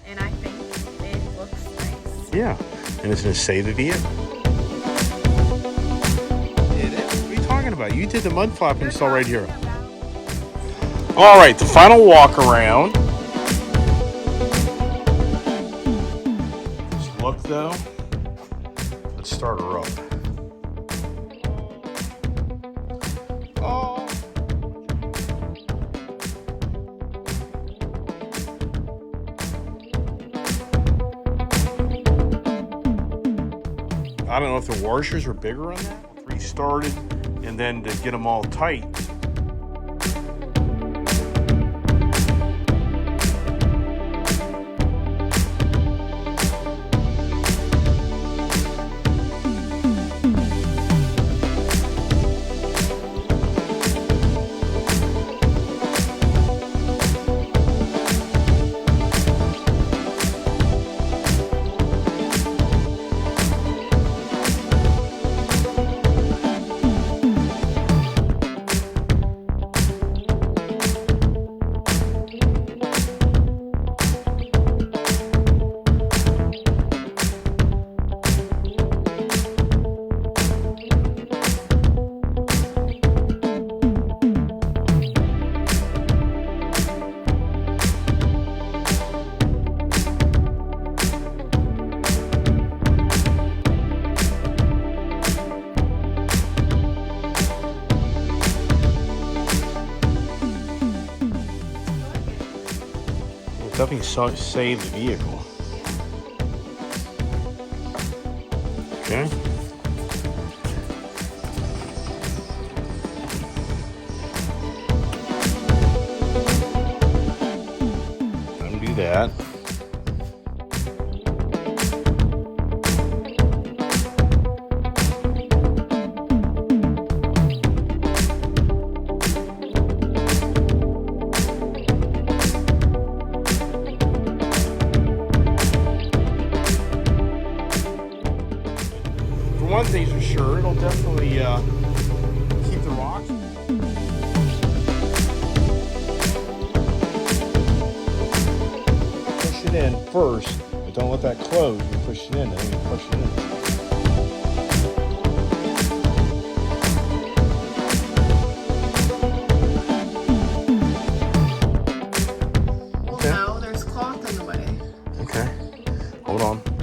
and I think it looks nice. Yeah, and it's going to save the vehicle. What are you talking about? You did the mud flap install right here. All right, the final walk around. Just look though. Let's start her up. Oh. I don't know if the washers were bigger on that. Restarted, and then to get them all tight. Definitely save the vehicle. Okay. Undo that. One thing's for sure, it'll definitely keep the rocks. Push it in first, but don't let that close. You push it in, and then you push it in. Well, no, there's cloth in the way. Okay, hold on.